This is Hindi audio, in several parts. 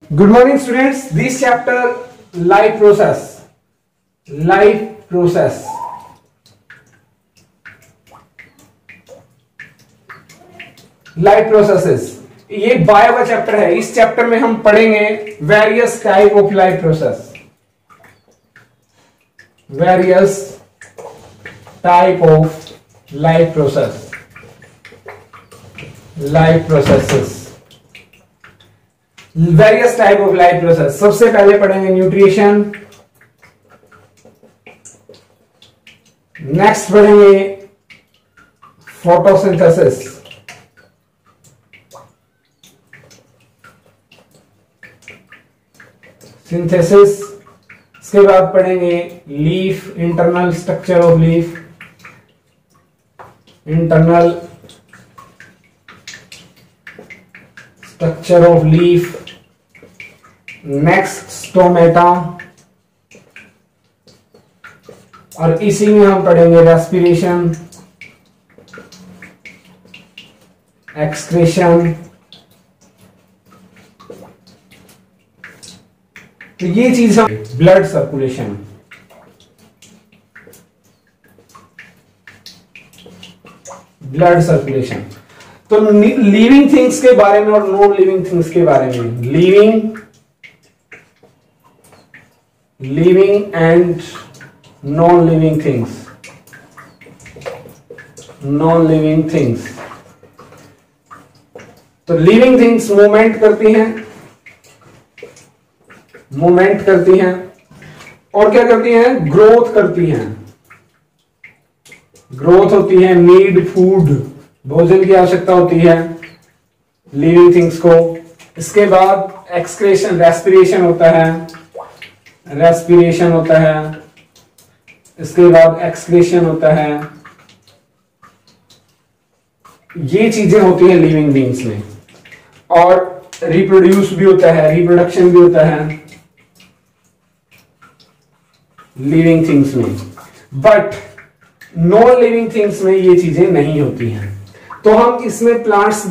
Good morning, students. This chapter, life process. Life process. Life processes, ये बायो का चैप्टर है। इस चैप्टर में हम पढ़ेंगे various type of life process. Various type of life process, life processes, various type of life process. सबसे पहले पढ़ेंगे न्यूट्रिशन, नेक्स्ट पढ़ेंगे फोटोसिंथेसिस, सिंथेसिस, इसके बाद पढ़ेंगे leaf, internal structure of leaf, internal structure of leaf, next stomata, और इसी में हम पढ़ेंगे रेस्पिरेशन, एक्सक्रीशन। तो ये चीज हम ब्लड सर्कुलेशन, ब्लड सर्कुलेशन। तो लिविंग थिंग्स के बारे में और नॉन लिविंग थिंग्स के बारे में, living and non living things, non living things. तो लिविंग थिंग्स मूवमेंट करती हैं, मूवमेंट करती हैं, और क्या करती हैं? ग्रोथ करती हैं। ग्रोथ होती है, नीड फूड, भोजन की आवश्यकता होती है लिविंग थिंग्स को। इसके बाद एक्सक्रेशन, रेस्पिरेशन होता है, रेस्पिरेशन होता है। इसके बाद एक्सक्रेशन होता है। ये चीजें होती है लिविंग बीइंग्स में। और रिप्रोड्यूस भी होता है, रिप्रोडक्शन भी होता है लिविंग थिंग्स में। बट नॉन लिविंग थिंग्स में ये चीजें नहीं होती हैं। तो हम इसमें प्लांट्स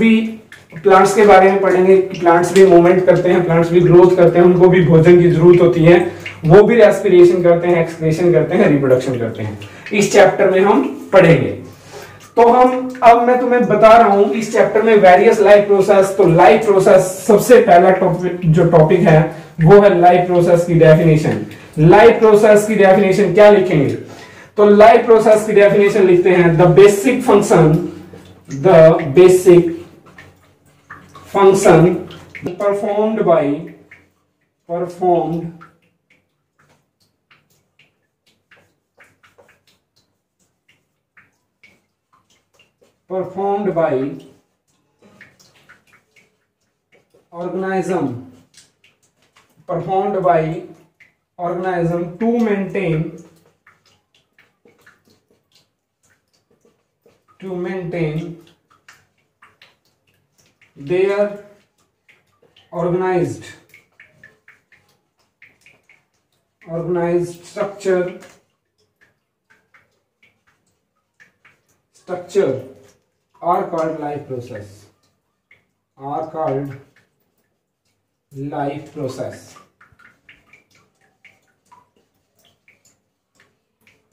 के बारे में पढ़ेंगे। प्लांट्स भी मूवमेंट करते हैं, प्लांट्स भी ग्रोथ करते हैं, उनको भी भोजन की जरूरत होती है, वो भी रेस्पिरेशन करते हैं, एक्सक्रीशन करते हैं, रिप्रोडक्शन करते हैं। इस चैप्टर में हम पढ़ेंगे। तो अब मैं तुम्हें बता रहा हूं इस चैप्टर में वेरियस लाइफ प्रोसेस। तो लाइफ प्रोसेस, सबसे पहला टॉपिक है वो है लाइफ प्रोसेस की डेफिनेशन। लाइफ प्रोसेस की डेफिनेशन क्या लिखेंगे? तो लाइफ प्रोसेस की डेफिनेशन लिखते हैं the basic function performed by organism to maintain their organized structure are called life process,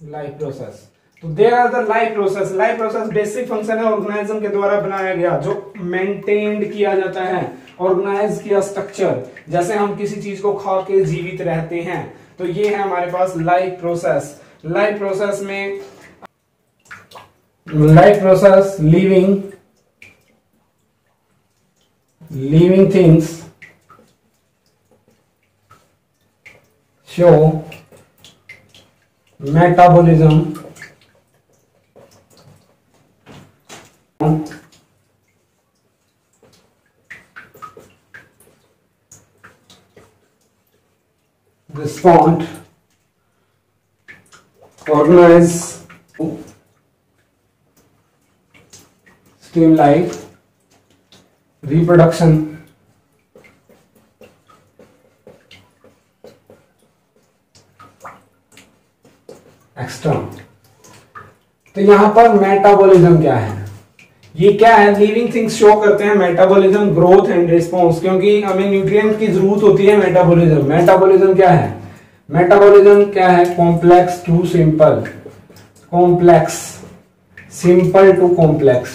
life process. तो there are the life process. Life process basic function है ऑर्गेनाइज्म के द्वारा बनाया गया, जो मेंटेन्ड किया जाता है, ऑर्गेनाइज किया स्ट्रक्चर। जैसे हम किसी चीज को खा के जीवित रहते हैं, तो ये है हमारे पास लाइफ प्रोसेस। लाइफ प्रोसेस में living things show metabolism, respond, organize, stimuli, reproduction, extra. तो यहां पर मेटाबॉलिज्म क्या है? ये क्या है, लिविंग थिंग्स शो करते हैं मेटाबॉलिज्म, ग्रोथ एंड रिस्पॉन्स, क्योंकि हमें न्यूट्रिएंट की जरूरत होती है मेटाबॉलिज्म। मेटाबॉलिज्म क्या है, मेटाबॉलिज्म क्या है, complex to simple, complex, simple to complex,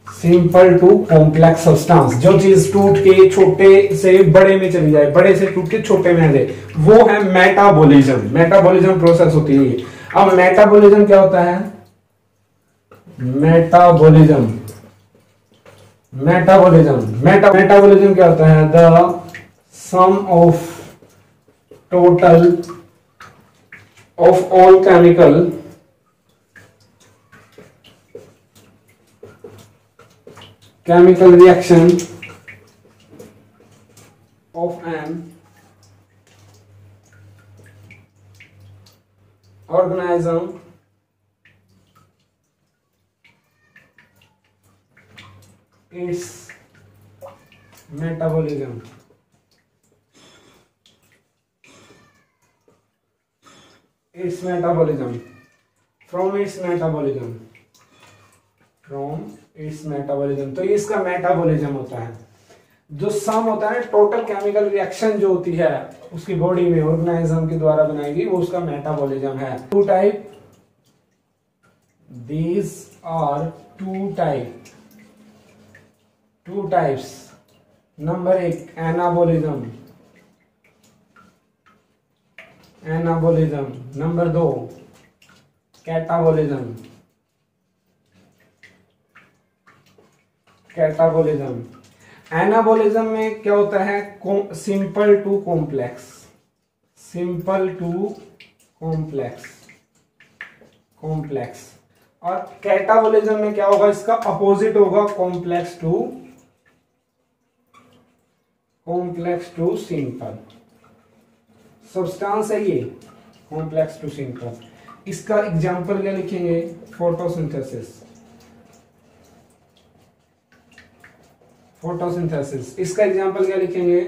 simple to complex substance. जो चीज टूट के छोटे से बड़े में चली जाए, बड़े से टूट के छोटे में आ जाए, वो है मेटाबॉलिज्म। मेटाबॉलिज्म प्रोसेस होती है ये। अब मेटाबॉलिज्म क्या होता है, मेटाबॉलिज्म, मेटाबॉलिज्म क्या होता है, the sum of total of all chemical reaction of an organism its metabolism. Its metabolism. From its metabolism. From its metabolism. तो इसका मेटाबॉलिज्म होता है, जो सम होता है टोटल केमिकल रिएक्शन जो होती है उसकी बॉडी में ऑर्गेनिज्म के द्वारा बनाएगी, वो उसका मेटाबॉलिज्म है। Two type, these are two type, two types. Number एक एनाबॉलिज्म, एनाबॉलिज्म। नंबर दो कैटाबॉलिज्म, कैटाबॉलिज्म। एनाबॉलिज्म में क्या होता है, simple to complex, simple to complex, complex. और कैटाबॉलिज्म में क्या होगा, इसका अपोजिट होगा, कॉम्प्लेक्स टू सिंपल। सब्सटेंस है ये, कॉम्प्लेक्स टू सिंपल। इसका एग्जांपल क्या लिखेंगे, फोटोसिंथेसिस, फोटोसिंथेसिस। इसका एग्जांपल क्या लिखेंगे,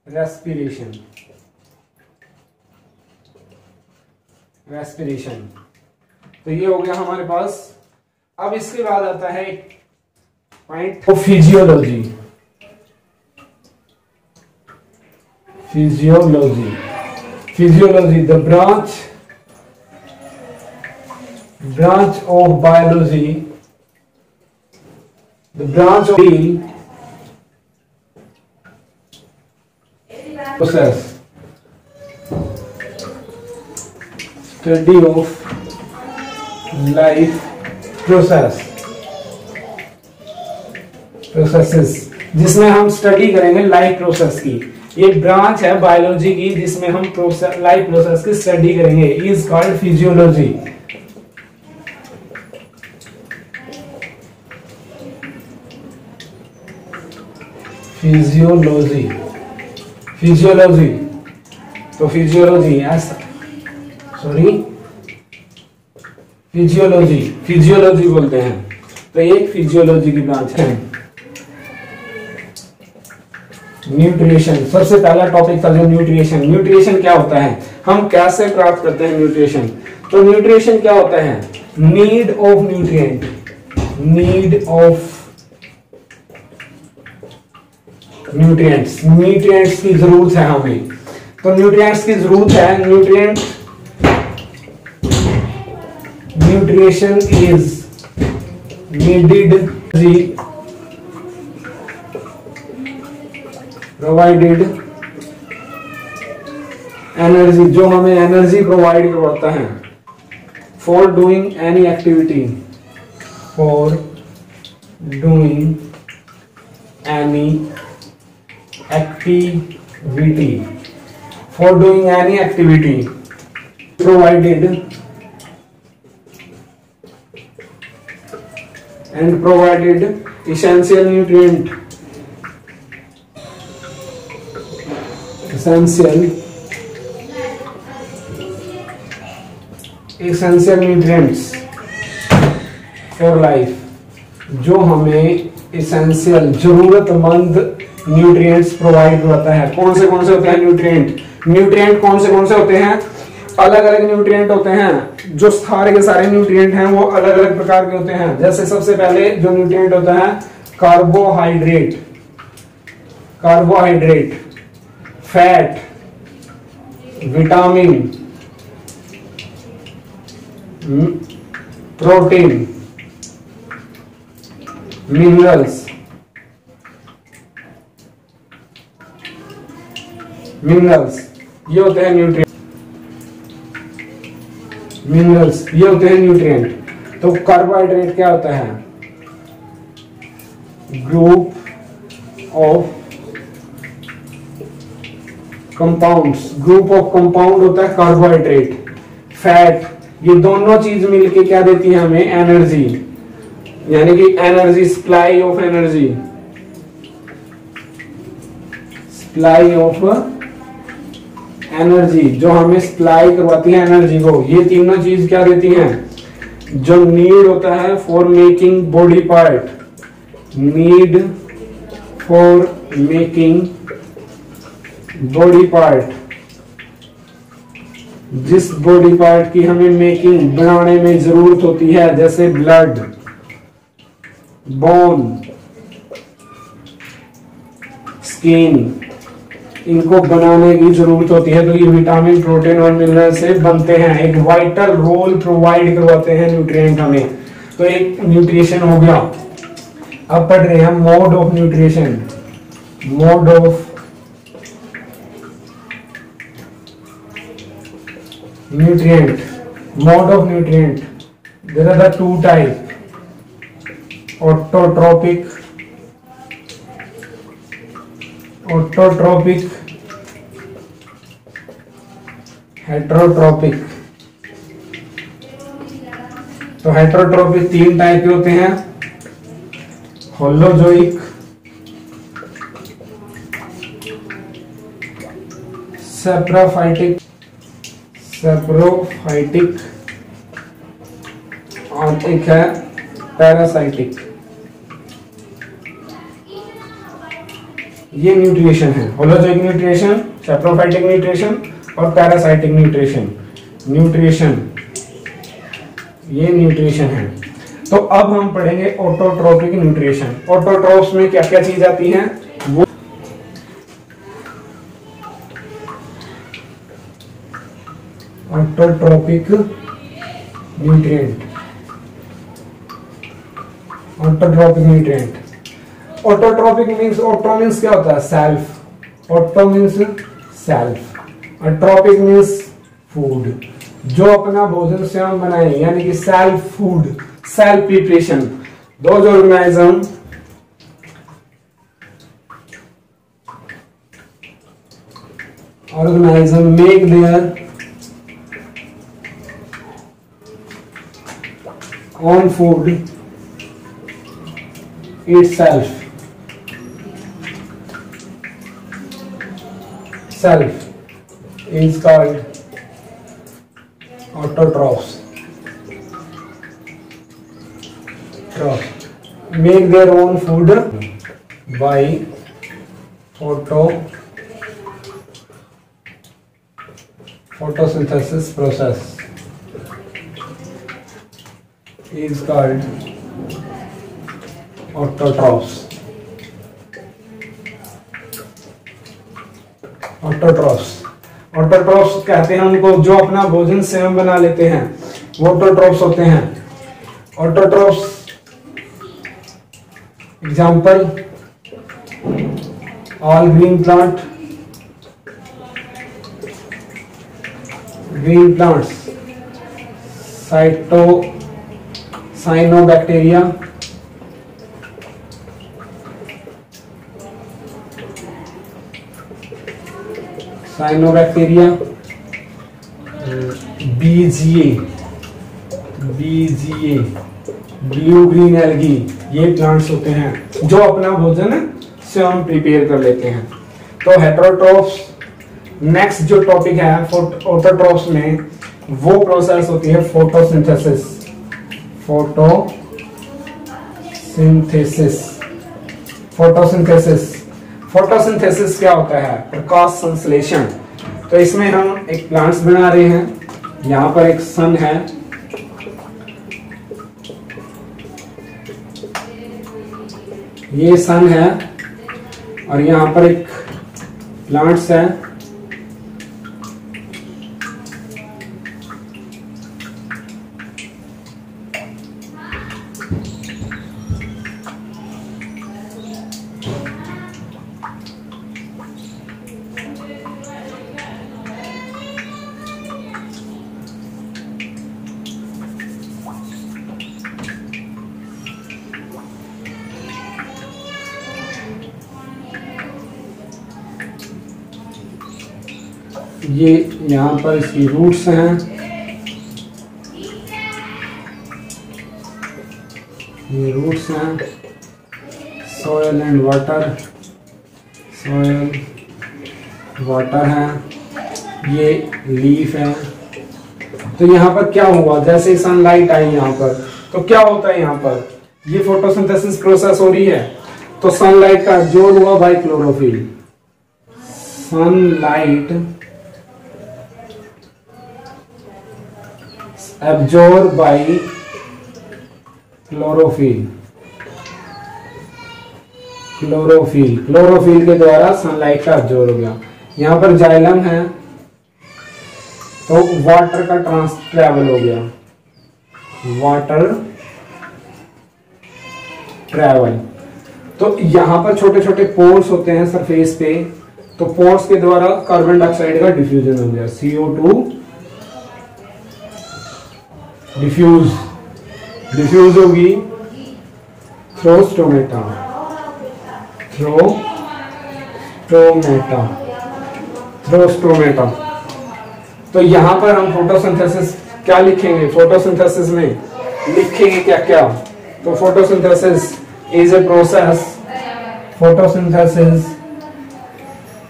रेस्पिरेशन, रेस्पिरेशन। तो ये हो गया हमारे पास। अब इसके बाद आता है एक point, physiology, physiology, physiology the branch of biology, the branch of process, study of life processes, जिसमें हम स्टडी करेंगे लाइफ प्रोसेस की। ये ब्रांच है बायोलॉजी की जिसमें हम लाइफ प्रोसेस की स्टडी करेंगे, is called physiology. Physiology, physiology. तो फिजियोलॉजी फिजियोलॉजी, फिजियोलॉजी बोलते हैं। तो एक फिजियोलॉजी की ब्रांच है। न्यूट्रिशन, सबसे पहला टॉपिक था जो न्यूट्रिशन। न्यूट्रिशन क्या होता है, हम कैसे प्राप्त करते हैं न्यूट्रिशन। तो न्यूट्रिशन क्या होता है, need of nutrient, need of nutrients, nutrients की जरूरत है हमें। तो न्यूट्रिएंट्स की जरूरत है, nutrition is needed, provided energy, जो हमें एनर्जी प्रोवाइड करवाता है, for doing any activity, for doing any activity, for doing any activity, provided and provided essential nutrient, essential nutrients for life, जो हमें essential जरूरतमंद न्यूट्रिएंट्स प्रोवाइड करता है। कौन से होते हैं न्यूट्रिएंट, न्यूट्रिएंट कौन से होते हैं, अलग अलग न्यूट्रिएंट होते हैं, जो सारे के सारे न्यूट्रिएंट हैं वो अलग अलग प्रकार के होते हैं। जैसे सबसे पहले जो न्यूट्रिएंट होता है carbohydrate, carbohydrate, fat, vitamin, protein, minerals, ये होते हैं न्यूट्रिएंट, मिनरल्स ये होते हैं न्यूट्रिएंट। तो कार्बोहाइड्रेट क्या होता है? Group of compounds, group of compound होता है कार्बोहाइड्रेट। फैट, ये दोनों चीज मिलके क्या देती है हमें? एनर्जी, यानी कि energy, supply of energy, supply of energy, जो हमें सप्लाई करवाती है एनर्जी को। ये तीनों चीज क्या देती हैं? जो नीड होता है for making body part, need for making body part, जिस बॉडी पार्ट की हमें मेकिंग बनाने में जरूरत होती है, जैसे ब्लड, बोन, स्किन, इनको बनाने की जरूरत होती है। तो ये विटामिन, प्रोटीन और मिनरल से बनते हैं, एक वाइटल रोल प्रोवाइड करवाते हैं न्यूट्रिएंट हमें। तो एक न्यूट्रिशन हो गया। अब पढ़ रहे हैं mode of nutrition, mode of nutrient, mode of nutrient. There are the two type, autotropic, autotropic, heterotropic. तो हेटरोट्रोपिक 3 टाइप के होते हैं, होलोजोइक, सेप्रोफाइटिक, सेप्रोफाइटिक और एक है पैरासाइटिक। ये न्यूट्रिशन है, होलोजोइक न्यूट्रिशन, सेप्रोफाइटिक न्यूट्रिशन और पैरासाइटिक न्यूट्रिशन। न्यूट्रिशन, ये न्यूट्रिशन है। तो अब हम पढ़ेंगे ऑटोट्रोपिक न्यूट्रिशन। ऑटोट्रोप्स में क्या क्या चीज आती है? वो autotrophic nutrient, autotrophic nutrient. Autotrophic means, auto means क्या होता है? सेल्फ, ऑटो मीन्स सेल्फ, और ट्रोपिक मीन्स फूड, जो अपना भोजन स्वयं बनाए, यानी कि self food, self preparation. Those organism make their own food itself, self is called autotrophs. Make their own food by photosynthesis process is called autotrophs. Autotrophs कहते हैं उनको जो अपना भोजन स्वयं बना लेते हैं, वो ऑटोट्रोफ्स होते हैं। Autotrophs example all green plants, cyanobacteria, BGA, blue green algae, ये प्लांट्स होते हैं जो अपना भोजन स्वयं प्रिपेयर कर लेते हैं। तो हेटरोट्रोफ्स। नेक्स्ट जो टॉपिक है ऑटोट्रोफ्स में, वो प्रोसेस होती है फोटोसिंथेसिस। फोटोसिंथेसिस क्या होता है? प्रकाश संश्लेषण। तो इसमें हम एक प्लांट्स बना रहे हैं, यहां पर एक सन है, ये सन है, और यहां पर एक प्लांट्स है, ये यहाँ पर इसकी रूट्स हैं, ये रूट्स हैं, soil and water, soil water है, ये लीफ है। तो यहाँ पर क्या हुआ, जैसे सनलाइट आई यहाँ पर तो क्या होता है, यहाँ पर ये फोटोसिंथेसिस प्रोसेस हो रही है, तो सनलाइट का एब्जॉर्ब हुआ bye chlorophyll, sunlight absorbed by chlorophyll, chlorophyll के द्वारा सनलाइट का एब्जॉर्ब हो गया। यहाँ पर जाइलम है तो वाटर का ट्रैवल हो गया, वाटर ट्रैवल। तो यहाँ पर छोटे छोटे पोर्स होते हैं सरफेस पे, तो पोर्स के द्वारा कार्बन डाइऑक्साइड का डिफ्यूजन हो गया, CO2 डिफ्यूज होगी थ्रो स्टोमेटा, तो यहां पर हम फोटोसिंथेसिस क्या लिखेंगे, फोटोसिंथेसिस में लिखेंगे क्या क्या, तो photosynthesis is a process, photosynthesis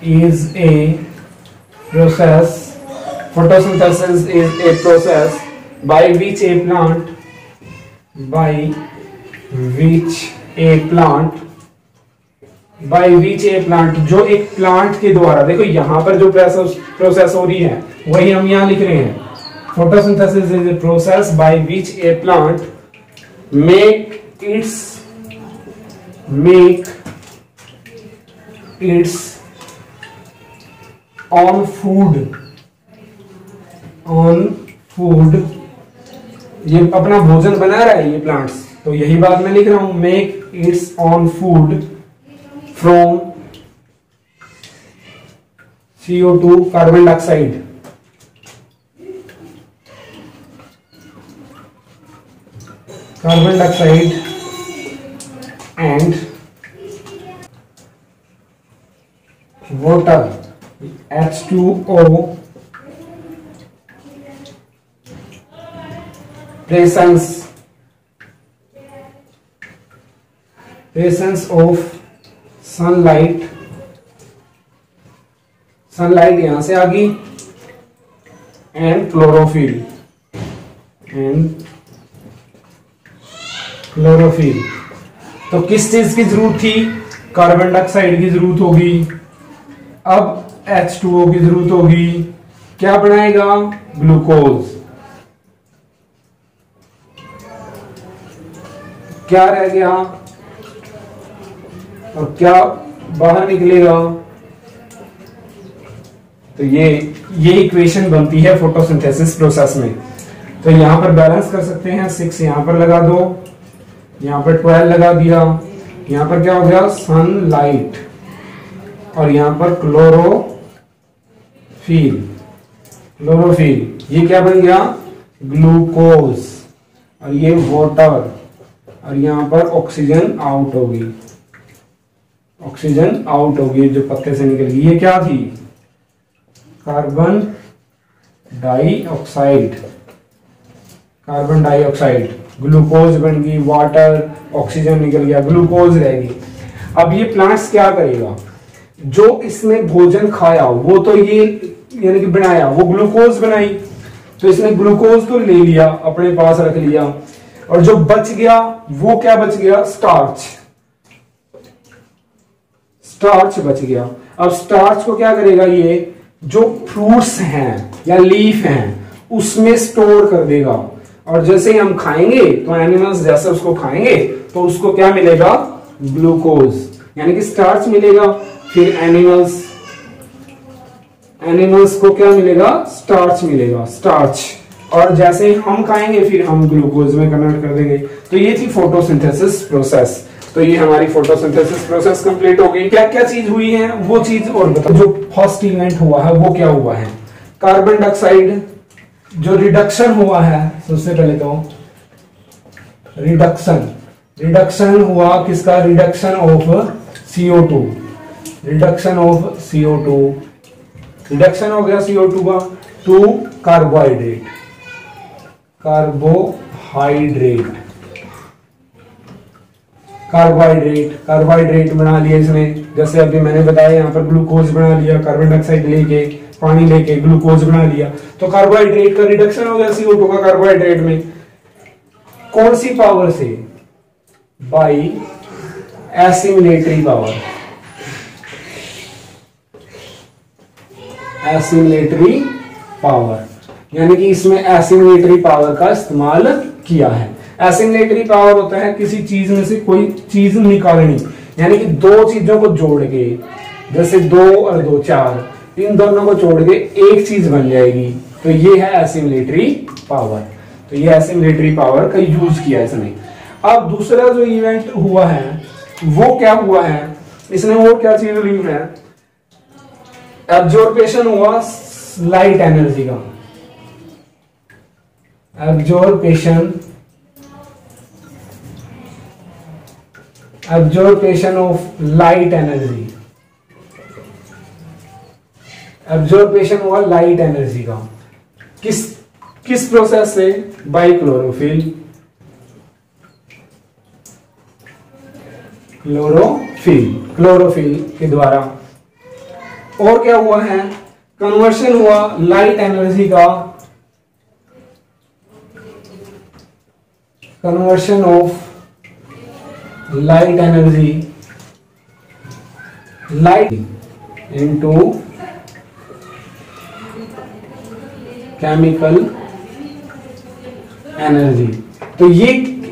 is a process by which a plant जो एक प्लांट के द्वारा, देखो यहां पर जो प्रोसेस हो रही है वही हम यहां लिख रहे हैं, photosynthesis is a process by which A plant make its own food, ये अपना भोजन बना रहा है ये प्लांट्स, तो यही बात मैं लिख रहा हूं, make it's on food from CO2 carbon dioxide, and water H2O presence of sunlight यहां से आ गई, एंड क्लोरोफिल, तो किस चीज की जरूरत थी, कार्बन डाइऑक्साइड की जरूरत होगी, अब H2O की जरूरत होगी, क्या बनाएगा, ग्लूकोज, क्या रह गया और क्या बाहर निकलेगा, तो ये इक्वेशन बनती है फोटोसिंथेसिस प्रोसेस में। तो यहां पर बैलेंस कर सकते हैं, 6 यहां पर लगा दो, यहां पर 12 लगा दिया, यहां पर क्या हो गया, सनलाइट, और यहां पर क्लोरोफिल, ये क्या बन गया, ग्लूकोज, और ये वाटर, और यहां पर ऑक्सीजन आउट होगी, जो पत्ते से निकल गई, ये क्या थी, कार्बन डाइऑक्साइड, ग्लूकोज बन गई, वाटर, ऑक्सीजन निकल गया, ग्लूकोज रहेगी। अब ये प्लांट्स क्या करेगा, जो इसने भोजन खाया वो तो ये यानी कि बनाया, वो ग्लूकोज बनाई, तो इसने ग्लूकोज तो ले लिया अपने पास रख लिया, और जो बच गया वो क्या बच गया, स्टार्च बच गया। अब स्टार्च को क्या करेगा, ये जो फ्रूट्स हैं या लीफ हैं उसमें स्टोर कर देगा, और जैसे ही हम खाएंगे तो एनिमल्स जैसे उसको खाएंगे तो उसको क्या मिलेगा, ग्लूकोज यानी कि स्टार्च मिलेगा। फिर एनिमल्स को क्या मिलेगा, स्टार्च मिलेगा, स्टार्च, और जैसे ही हम खाएंगे फिर हम ग्लूकोज में कन्वर्ट कर देंगे। तो ये थी फोटोसिंथेसिस प्रोसेस। तो ये हमारी फोटोसिंथेसिस प्रोसेस कंप्लीट हो गई। क्या क्या चीज हुई है वो चीज और बताओ। जो फर्स्ट इवेंट हुआ है वो क्या हुआ है, कार्बन डाइऑक्साइड जो रिडक्शन हुआ है, सबसे पहले तो रिडक्शन हुआ किसका, रिडक्शन ऑफ CO2, रिडक्शन हो गया CO2 का टू कार्बोहाइड्रेट बना लिया इसने। जैसे अभी मैंने बताया यहाँ पर ग्लूकोज बना लिया, कार्बन डाइऑक्साइड लेके पानी लेके ग्लूकोज बना लिया, तो कार्बोहाइड्रेट का रिडक्शन हो गया CO2 का कार्बोहाइड्रेट में। कौन सी पावर से, बाई एसिमिलेटरी पावर, यानी कि इसमें एसिमिलेटरी पावर का इस्तेमाल किया है। एसिमिलेटरी पावर होता है किसी चीज में से कोई चीज निकालनी, यानी कि दो चीजों को जोड़ के, जैसे 2 और 2 4, इन दोनों को जोड़ के एक चीज बन जाएगी, तो ये है एसिमिलेटरी पावर। तो ये एसिमिलेटरी पावर का यूज किया इसने। अब दूसरा जो इवेंट हुआ है वो क्या हुआ है, इसने वो क्या चीज ली है, एब्जॉर्प्शन हुआ लाइट एनर्जी का, absorption of light energy, absorption हुआ लाइट एनर्जी का किस प्रोसेस से, बाय क्लोरोफिल के द्वारा। और क्या हुआ है, कन्वर्शन हुआ लाइट एनर्जी का, conversion of light energy into chemical energy. तो ये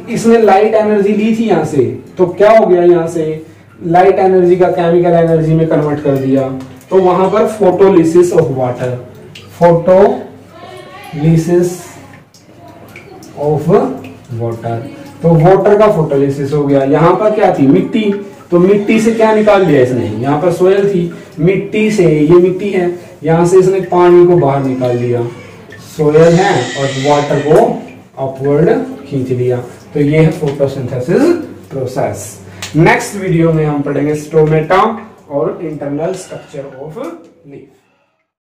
इसने लाइट एनर्जी ली थी यहां से, तो क्या हो गया, यहां से लाइट एनर्जी का केमिकल एनर्जी में कन्वर्ट कर दिया, तो वहां पर फोटोलिसिस ऑफ वाटर, तो वाटर का फोटोलिसिस हो गया। यहां पर क्या थी, मिट्टी, तो मिट्टी से क्या निकाल लिया इसने, यहां पर सोयल थी, मिट्टी से, ये मिट्टी है, यहां से इसने पानी को बाहर निकाल लिया, सोयल है, और वाटर को अपवर्ड खींच लिया। तो ये है फोटोसिंथेसिस प्रोसेस। नेक्स्ट वीडियो में हम पढ़ेंगे स्टोमेटा और इंटरनल स्ट्रक्चर ऑफ लीफ।